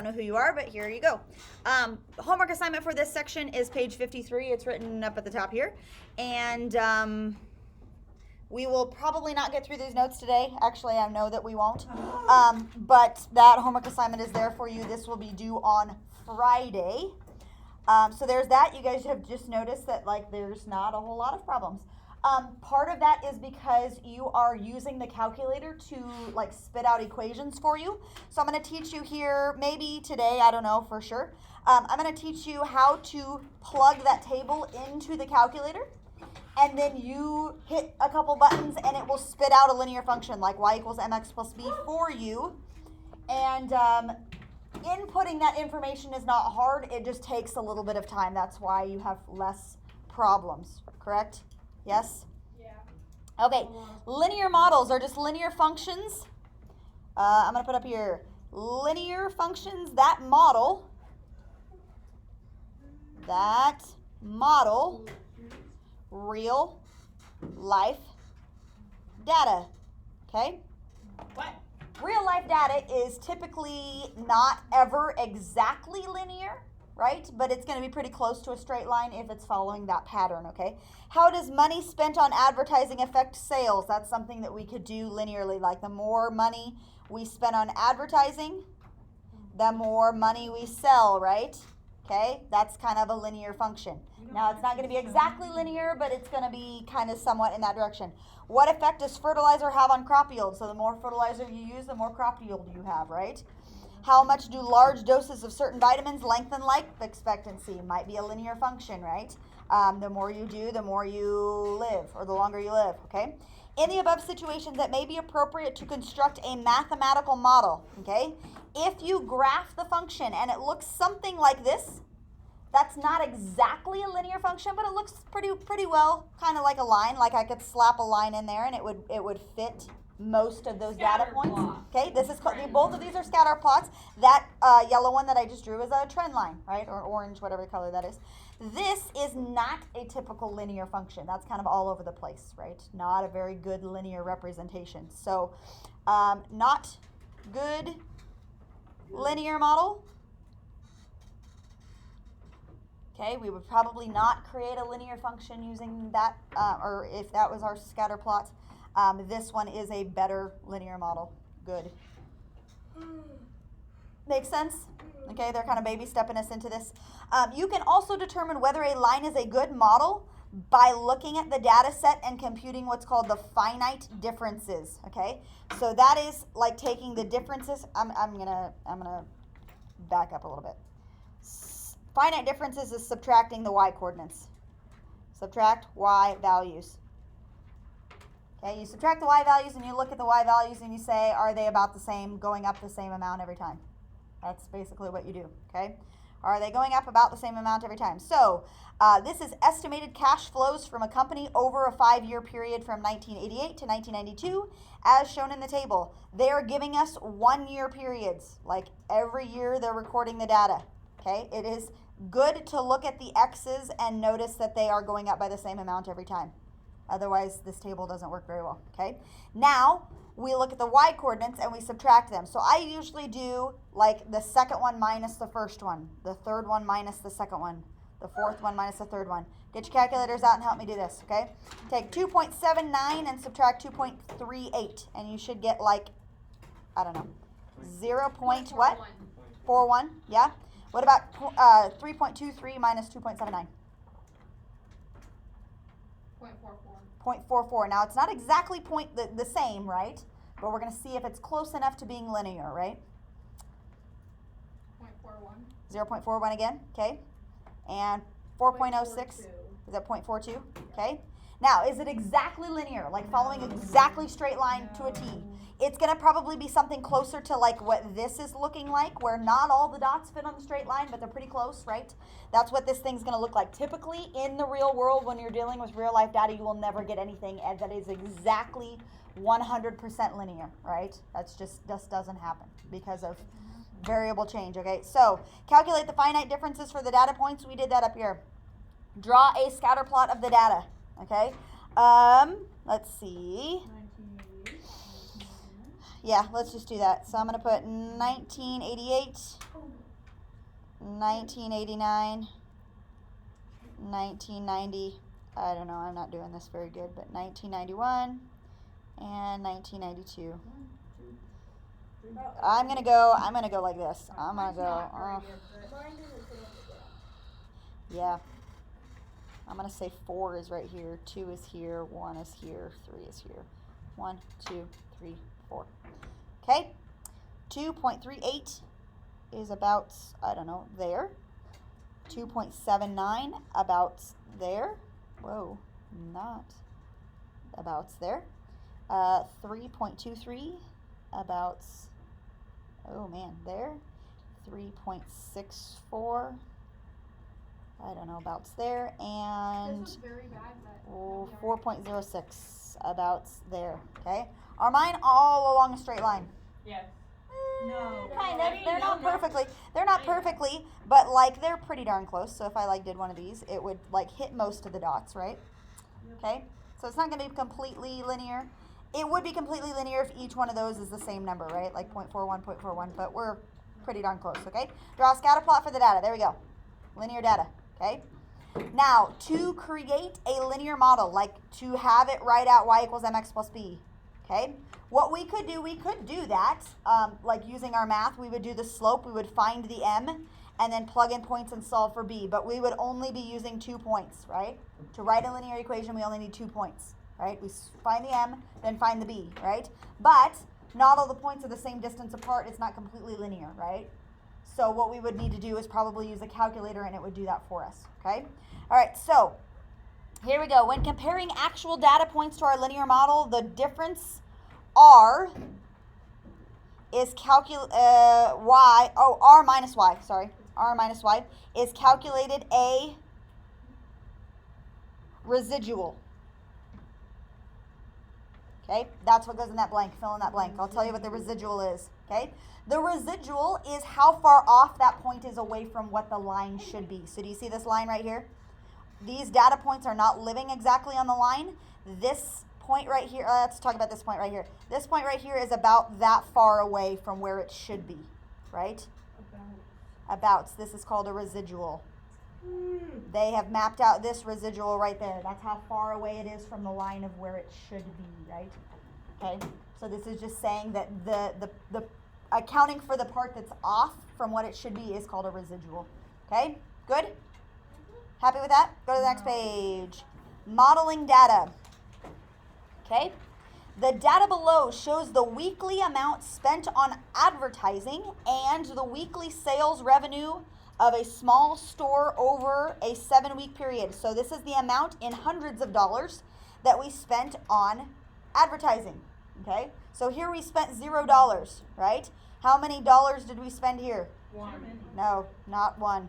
know who you are, but here you go. Homework assignment for this section is page 53. It's written up at the top here. And we will probably not get through these notes today. Actually, I know that we won't. But that homework assignment is there for you. This will be due on Friday. So there's that. You guys have just noticed that like there's not a whole lot of problems. Part of that is because you are using the calculator to like spit out equations for you. So I'm going to teach you here, maybe today, I don't know for sure. I'm going to teach you how to plug that table into the calculator. And then you hit a couple buttons and it will spit out a linear function like y equals mx plus b for you. And inputting that information is not hard. It just takes a little bit of time. That's why you have less problems, correct? Yes? Yeah. Okay, linear models are just linear functions. I'm going to put up here, linear functions that model real life data, okay? What? Real life data is typically not ever exactly linear, right? But it's going to be pretty close to a straight line if it's following that pattern, okay? How does money spent on advertising affect sales? That's something that we could do linearly. Like the more money we spend on advertising, the more money we sell, right? Okay, that's kind of a linear function. Now, it's not going to be exactly linear, but it's going to be kind of somewhat in that direction. What effect does fertilizer have on crop yield? So the more fertilizer you use, the more crop yield you have, right? How much do large doses of certain vitamins lengthen life expectancy? Might be a linear function, right? The more you do, the more you live, or the longer you live, okay? In the above situations, it may be appropriate to construct a mathematical model, okay? If you graph the function and it looks something like this, that's not exactly a linear function, but it looks pretty well, kind of like a line. Like I could slap a line in there and it would fit most of those data points. Okay, this is both of these are scatter plots. That yellow one that I just drew is a trend line, right? Or orange, whatever color that is. This is not a typical linear function. That's kind of all over the place, right? Not a very good linear representation. So, not good linear model. Okay, we would probably not create a linear function using that, or if that was our scatter plot. This one is a better linear model. Good. Makes sense? Okay, they're kind of baby stepping us into this. You can also determine whether a line is a good model by looking at the data set and computing what's called the finite differences. Okay, so that is like taking the differences. I'm gonna back up a little bit. Finite differences is subtracting the y coordinates. Subtract y values. Okay, you subtract the y values and you look at the y values and you say, are they about the same, going up the same amount every time? That's basically what you do, okay? Are they going up about the same amount every time? So this is estimated cash flows from a company over a 5-year period from 1988 to 1992, as shown in the table. They are giving us 1-year periods. Like every year they're recording the data, okay? It is good to look at the x's and notice that they are going up by the same amount every time. Otherwise, this table doesn't work very well, okay? Now, we look at the y coordinates and we subtract them. So I usually do like the second one minus the first one, the third one minus the second one, the fourth one minus the third one. Get your calculators out and help me do this, okay? Take 2.79 and subtract 2.38, and you should get like, I don't know, 0. What? 41, yeah? What about 3.23 minus 2.79? 0.44. Now, it's not exactly the same, right? But we're going to see if it's close enough to being linear, right? 0.41. 0.41 again, okay? And 4.06, is that 0.42? Okay. Now, is it exactly linear, like following exactly straight line to a T? It's going to probably be something closer to like what this is looking like, where not all the dots fit on the straight line, but they're pretty close, right? That's what this thing's going to look like. Typically, in the real world, when you're dealing with real life data, you will never get anything that is exactly 100% linear, right? Just doesn't happen because of variable change, okay? So, calculate the finite differences for the data points. We did that up here. Draw a scatter plot of the data, okay? Let's see. Yeah, let's just do that. So I'm going to put 1988, 1989, 1990. I don't know, I'm not doing this very good, but 1991 and 1992. I'm gonna go like this. I'm gonna go. Yeah. I'm gonna say 4 is right here, 2 is here, 1 is here, 3 is here. 1, 2, 3, 4. Okay. 2.38 is about, I don't know, there. 2.79 about there. Whoa, not about there. 3.23 about, oh man, there. 3.64, I don't know, about there. And 4.06 about there. Okay, are mine all along a straight line? Yes. No. Kind of. They're not perfectly. They're not perfectly, but like they're pretty darn close. So if I like did one of these, it would like hit most of the dots, right? Okay. So it's not going to be completely linear. It would be completely linear if each one of those is the same number, right? Like 0.41, 0.41, but we're pretty darn close, okay? Draw a scatter plot for the data. There we go. Linear data, okay? Now, to create a linear model, like to have it write out y equals mx plus b, okay? What we could do that, like using our math, we would do the slope, we would find the m, and then plug in points and solve for b, but we would only be using 2 points, right? To write a linear equation, we only need 2 points, right? We find the m, then find the b, right? But not all the points are the same distance apart. It's not completely linear, right? So what we would need to do is probably use a calculator, and it would do that for us, okay? All right, so here we go. When comparing actual data points to our linear model, the difference r is r minus y, sorry. R minus y is calculated a residual. Okay, that's what goes in that blank. Fill in that blank. I'll tell you what the residual is. Okay, the residual is how far off that point is away from what the line should be. So do you see this line right here? These data points are not living exactly on the line. This point right here, let's talk about this point right here. This point right here is about that far away from where it should be, right? About. This is called a residual. They have mapped out this residual right there. That's how far away it is from the line of where it should be, right? Okay, so this is just saying that the accounting for the part that's off from what it should be is called a residual. Okay, good? Happy with that? Go to the next page. Modeling data. Okay, the data below shows the weekly amount spent on advertising and the weekly sales revenue of a small store over a 7-week period. So this is the amount in hundreds of dollars that we spent on advertising. Okay, so here we spent $0, right? How many dollars did we spend here? 1. No, not 1.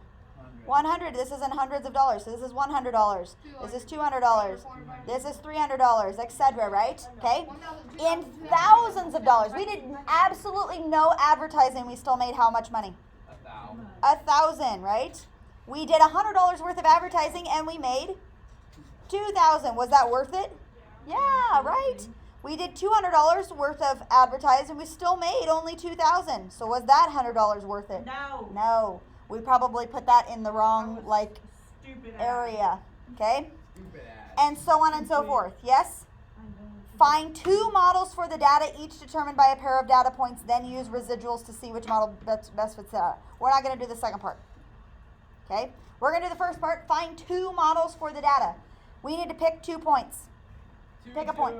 100. This is in hundreds of dollars. So this is $100. This is $200. This is $300, etc. Right? Okay. In thousands of dollars. We did absolutely no advertising. We still made how much money? 1,000. Right? We did $100 worth of advertising and we made 2,000. Was that worth it? Yeah. Right. We did $200 worth of advertising. We still made only 2,000. So was that $100 worth it? No. No. We probably put that in the wrong area, okay? And so on and so forth. Yes? Find 2 models for the data, each determined by a pair of data points, then use residuals to see which model best fits the data. We're not going to do the second part, okay? We're going to do the first part. Find 2 models for the data. We need to pick 2 points. Pick a point.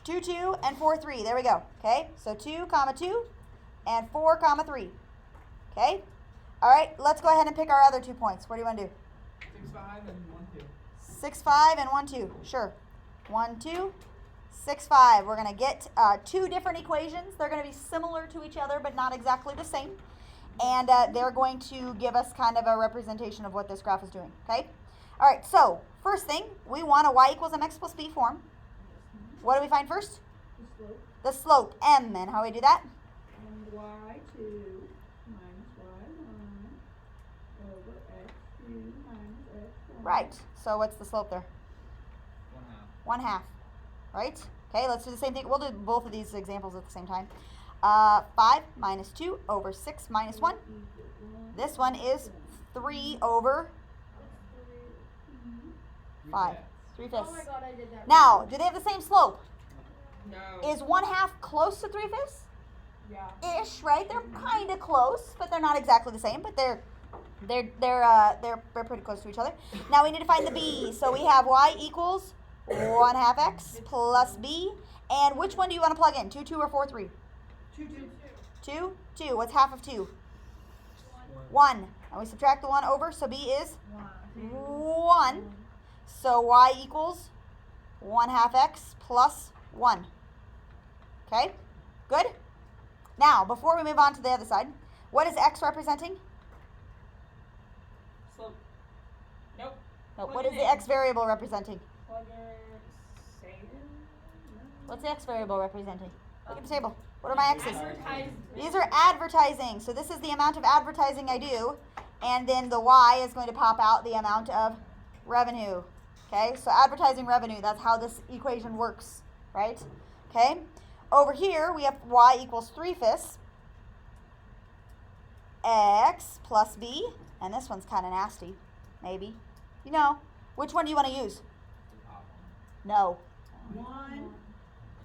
2, 2, and 4, 3. There we go, okay? So 2, 2, and 4, 3, okay? All right, let's go ahead and pick our other 2 points. What do you want to do? 6, 5, and 1, 2. 6, 5, and 1, 2. Sure. 1, 2, 6, 5. We're going to get 2 different equations. They're going to be similar to each other, but not exactly the same. And they're going to give us kind of a representation of what this graph is doing, okay? All right, so first thing, we want a y equals mx plus b form. What do we find first? The slope, m. And how do we do that? And y2 minus y1 over x2 minus x1. Right. So what's the slope there? 1/2. 1/2. Right? Okay, let's do the same thing. We'll do both of these examples at the same time. 5 minus 2 over 6 minus 1. This one is 3 over 5. 3/5. Oh my god, I did that. Now, do they have the same slope? No. Is 1/2 close to 3/5? Yeah. Ish, right? They're kind of close, but they're not exactly the same. But they're pretty close to each other. Now we need to find the b. So we have y equals 1/2 x plus b. And which one do you want to plug in? 2, 2, or 4, 3? 2, 2. 2, 2. What's half of 2? 1. And we subtract the 1 over, so b is 1. So y equals 1/2 x plus 1. Okay? Good? Now, before we move on to the other side, what is x representing? Slope. Nope. No, Plug what it is the in. x variable representing? Plug in Satan. What's the x variable representing? Look at the table. What are my x's? Advertising. These are advertising. So this is the amount of advertising I do. And then the y is going to pop out the amount of revenue. Okay, so advertising revenue, that's how this equation works, right? Okay, over here we have y equals 3/5 x plus b, and this one's kind of nasty, maybe. You know, which one do you want to use? No. 1.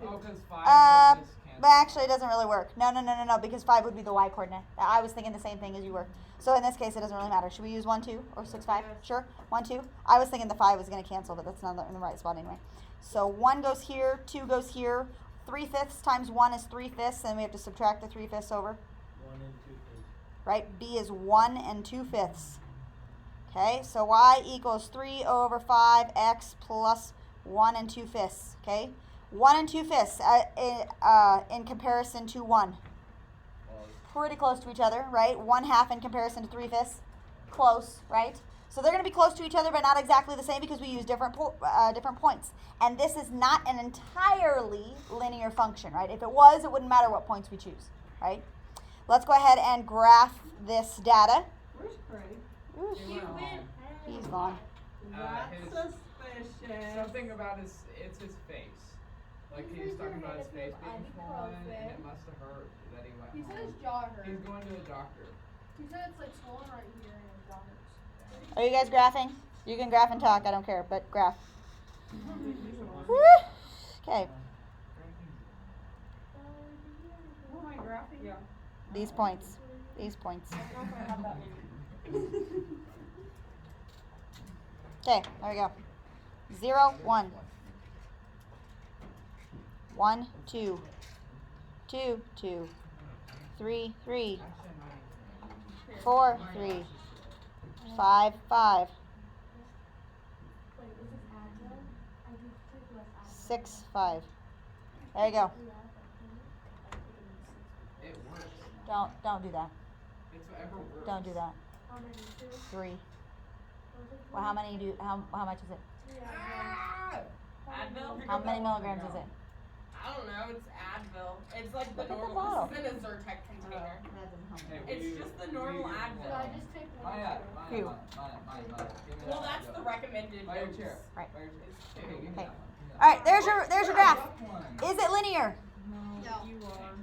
Oh, because 5 But was just actually it doesn't really work. No, because 5 would be the y coordinate. I was thinking the same thing as you were. So in this case it doesn't really matter. Should we use 1, 2 or 6, 5? Yes. Sure. 1, 2. I was thinking the 5 was going to cancel, but that's not in the right spot anyway. So 1 goes here, 2 goes here. 3/5 times 1 is 3/5, and we have to subtract the 3/5 over. 1 and 2/5. Right? B is 1 and 2/5. Okay, so y equals 3 over 5x plus 1 and 2/5. Okay, 1 and 2/5 in comparison to 1. Well, Pretty close to each other, right? 1/2 in comparison to 3/5. Close, right? So they're going to be close to each other, but not exactly the same because we use different points. And this is not an entirely linear function, right? If it was, it wouldn't matter what points we choose, right? Let's go ahead and graph this data. Where's Craig? Oof, He went he's gone. That's his- suspicious. something about it's his face. Like he was talking about his face being swollen, and it must have hurt that he went He said home. his jaw hurt. He's going to the doctor. He said it's like swollen right here and his jaw hurts. Are you guys graphing? You can graph and talk, I don't care, but graph. Okay, Oh, my graphing? Yeah. these points. These points. Okay, there we go. 0, 1. 1, 2. 2, 2. 3, 3. 4, 3. 5, 5. Wait, is this Advil? I need to take less Advil. 6, 5. There you go. It works. Don't do that. It's whatever works. Don't do that. How many? 2? 3. Well, how many do? How much is it? 3 Advil. Ah! Advil? How many milligrams is it? I don't know, it's Advil. It's like the Look at the normal, bottle. this is in a Zyrtec container. Hey, It's we- just the normal we- Advil. Should I just take 1 Mine, or 2? mine, Phew. mine. Give me Well, that that's one. the recommended By your dose. chair. Right. By your chair. It's Okay, give me Okay. that one. Give me that All right, one. there's your graph. Rough one. Is it linear? No. You are.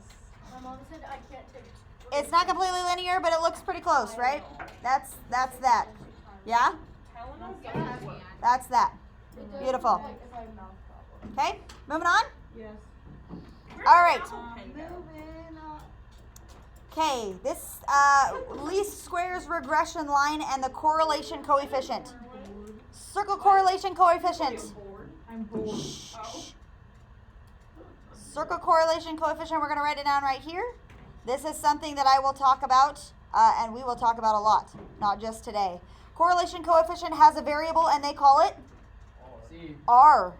My mom said I can't take. It's not completely linear, but it looks pretty close, right? That's that. Yeah? Telling us Yeah. that. That's that. It does, Beautiful. Like, if I have mouth problems. Okay, moving on. Yes. All right. Moving on. Okay, this least squares regression line and the correlation coefficient. Circle correlation coefficient. I'm bored. Shh. Circle correlation coefficient, we're going to write it down right here. This is something that I will talk about, and we will talk about a lot, not just today. Correlation coefficient has a variable, and they call it See. R.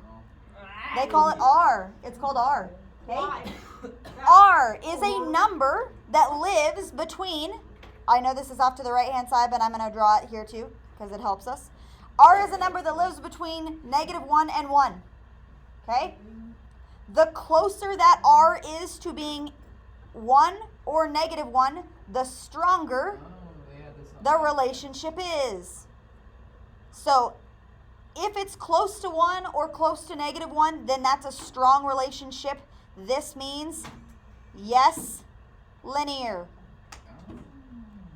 No. They call it R. It's called R. Okay? Why? R is a number that lives between, I know this is off to the right hand side, but I'm going to draw it here too because it helps us. R is a number that lives between -1 and 1. Okay? The closer that R is to being 1 or -1, the stronger Oh, they had this on the relationship is. So if it's close to 1 or close to -1, then that's a strong relationship. This means yes, linear.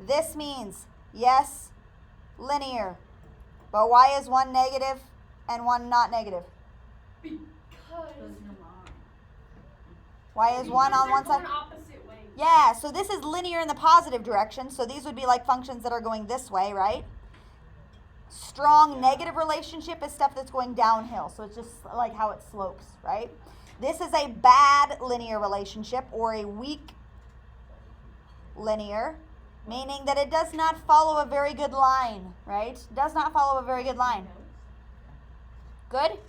This means yes, linear. But why is 1 negative and 1 not negative? Because Why is 1 on one side? going opposite ways. Yeah, so this is linear in the positive direction. So these would be like functions that are going this way, right? Strong negative relationship is stuff that's going downhill. So it's just like how it slopes, right? This is a bad linear relationship or a weak linear, meaning that it does not follow a very good line, right? Does not follow a very good line. Good?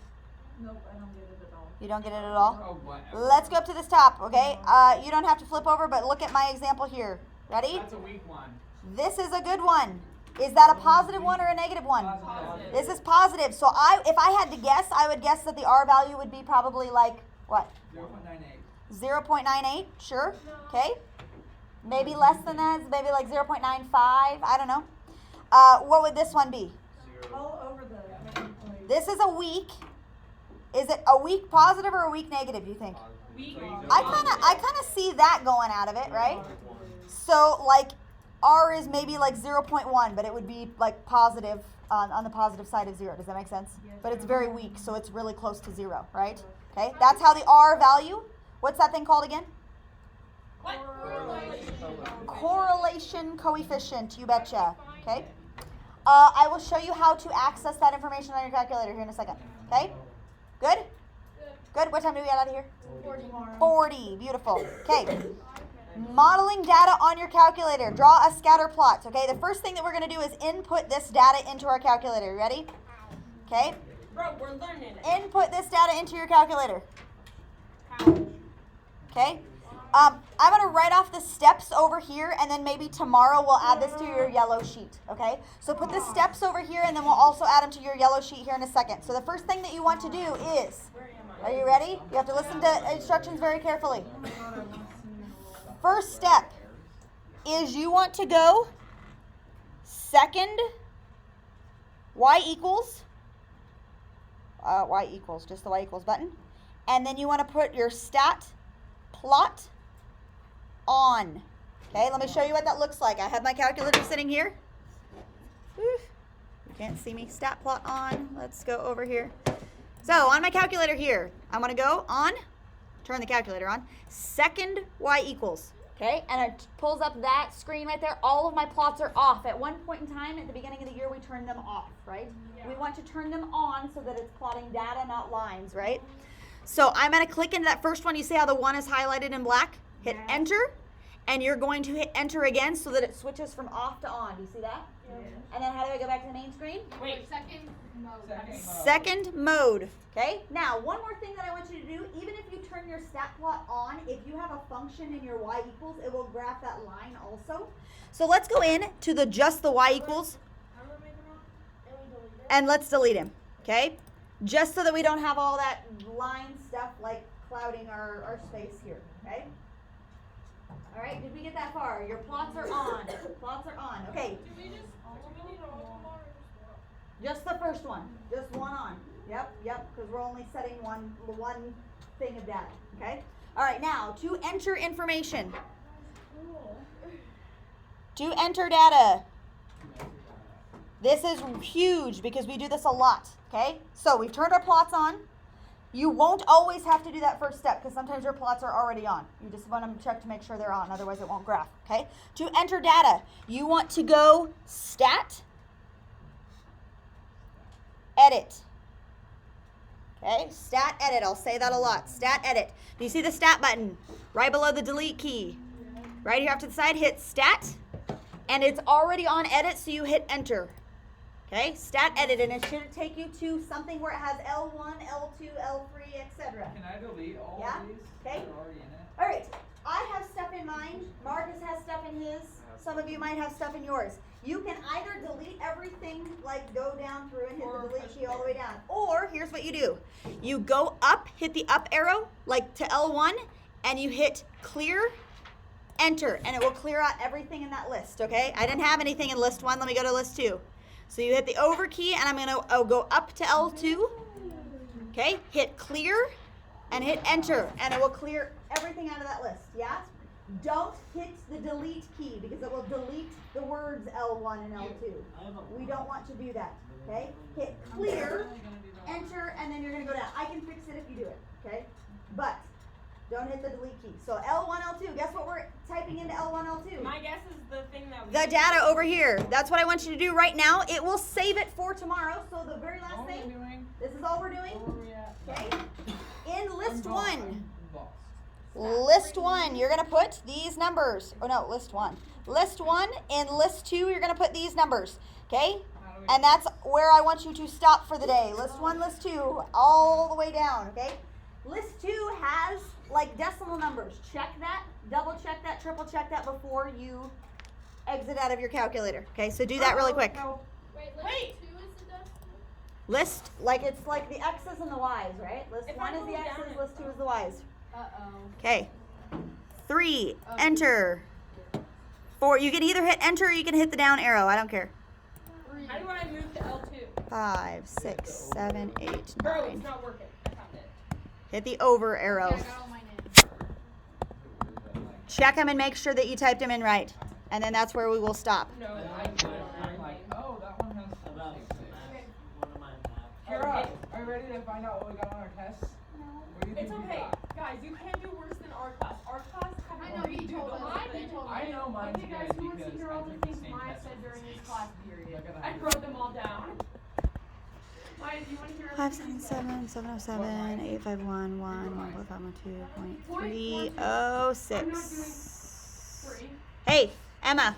Nope, I don't get it at all. You don't get it at all? Oh, whatever. Let's go up to this top, okay? You don't have to flip over, but look at my example here. Ready? That's a weak one. This is a good one. Is that a positive one or a negative one? Positive. This is positive. So if I had to guess, I would guess that the R value would be probably like, what? 0.98. 0.98, sure. Okay. Maybe less than that, maybe like 0.95, I don't know. What would this one be? 0. All over the. This is a weak. Is it a weak positive or a weak negative, you think? Weak. I kind of see that going out of it, right? So like R is maybe like 0.1, but it would be like positive on the positive side of 0. Does that make sense? Yes. But it's very weak, so it's really close to 0, right? Okay, that's how the R value, what's that thing called again? What? Correlation coefficient, you betcha. Okay. I will show you how to access that information on your calculator here in a second. Okay? Good? Good. What time do we get out of here? 40. Beautiful. Okay. Modeling data on your calculator. Draw a scatter plot. Okay, the first thing that we're going to do is input this data into our calculator. You ready? Okay. Bro, we're learning it. Input this data into your calculator. Okay. I'm going to write off the steps over here, and then maybe tomorrow we'll add this to your yellow sheet. Okay. So put the steps over here, and then we'll also add them to your yellow sheet here in a second. So the first thing that you want to do is, Where am I? are you ready? You have to listen to instructions very carefully. First step is you want to go second y equals, just the y equals button. And then you want to put your stat plot on. Okay, let me show you what that looks like. I have my calculator sitting here. Whew. You can't see me. Stat plot on. Let's go over here. So on my calculator here, I'm going to go on, turn the calculator on, second y equals. Okay, and it pulls up that screen right there. All of my plots are off. At one point in time, at the beginning of the year, we turned them off, right? Yeah. We want to turn them on so that it's plotting data, not lines, right? So I'm going to click into that first one. You see how the 1 is highlighted in black? Hit enter, and you're going to hit enter again so that it switches from off to on. Do you see that? Yeah. And then how do I go back to the main screen? Wait. Second mode. Second mode. Okay, now one more thing that I want you to do, even if you turn your stat plot on, if you have a function in your y equals, it will graph that line also. So let's go in to the just the y equals, I'm gonna make them wrong. And we delete it. and let's delete him, okay? Just so that we don't have all that line stuff like clouding our space here, okay? All right, did we get that far? Your plots are on. Plots are on. Okay, Do we need all more or just one? just the first one. Just one on. Yep, because we're only setting one thing of data, okay? All right, now, to enter information. To enter data. This is huge because we do this a lot, okay? So we've turned our plots on. You won't always have to do that first step because sometimes your plots are already on. You just want to check to make sure they're on, otherwise it won't graph, okay? To enter data, you want to go stat, edit. Okay, stat edit. I'll say that a lot. Stat edit. Do you see the stat button right below the delete key? Right here off to the side, hit stat, and it's already on edit, so you hit enter. Okay, stat edit, and it should take you to something where it has L1, L2, L3, etc. Can I delete all Yeah? of these? Okay. That are already in it? All right, I have stuff in mind. Marcus has stuff in his. Some of you might have stuff in yours. You can either delete everything, like go down through and hit Or the delete push key all the way down. Or here's what you do. You go up, hit the up arrow, like to L1, and you hit clear, enter, and it will clear out everything in that list, okay? I didn't have anything in list 1. Let me go to list 2. So you hit the over key, and I'm going to go up to L2. Okay, hit clear and hit enter, and it will clear everything out of that list. Yeah? Don't hit the delete key because it will delete the words L1 and L2. We don't want to do that. Okay? Hit clear, enter, and then you're going to go down. I can fix it if you do it. Okay? But don't hit the delete key. So L1, L2. Guess what we're typing into L1, L2? My guess is the thing that we The data over here. That's what I want you to do right now. It will save it for tomorrow. So the very last thing, this is all we're doing. Okay? In list one. List one, you're going to put these numbers. Oh no, list one. List one. In list two, you're going to put these numbers. Okay? And that's where I want you to stop for the day. List one, list two, all the way down. Okay? List two has like decimal numbers. Check that, double check that, triple check that before you exit out of your calculator. Okay, so do that really quick. Wait. 2 is the decimal? List, like it's like the X's and the Y's, right? List If one I is the move X's, down list two is the Y's. Uh-oh. Okay. 3, enter. 4, you can either hit enter or you can hit the down arrow. I don't care. 3. How do I move to L2? 5, 6, 7, 8, Bro, 9. it's not working. I found it. Hit the over arrow. Okay, I got all mine in. Check them and make sure that you typed them in right. And then that's where we will stop. No, I'm like, oh, that one has About 6. one of mine have. Kara, are you ready to find out what we got on our tests? What do you it's think we okay. got? Guys, you can't do worse than our class. Our class had I know, he redo told the us. whole He thing. told us. I know mine's Okay, guys, good who wants to because hear I all took the the things same Maya test said as during his Steve. class period? Look at I that. wrote them all down. Maya, do you want to hear 577 707 851 1 I'm not 1.306. doing 3. Hey, Emma.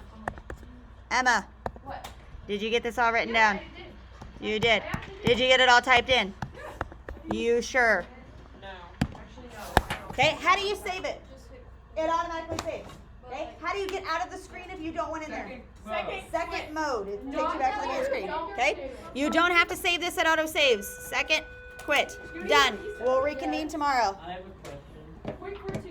Emma, What? did you get this all written down? I did. You did. I actually Did you get it all typed in? You sure? No. Actually, no. I don't. Okay, how do you save it? Just hit. It automatically saves. Okay, how do you get out of the screen if you don't want in there? Second mode. It takes you back to the main screen. Okay? You don't have to save this at auto saves. Second, quit. Done. We'll reconvene tomorrow. I have a question. Quick question.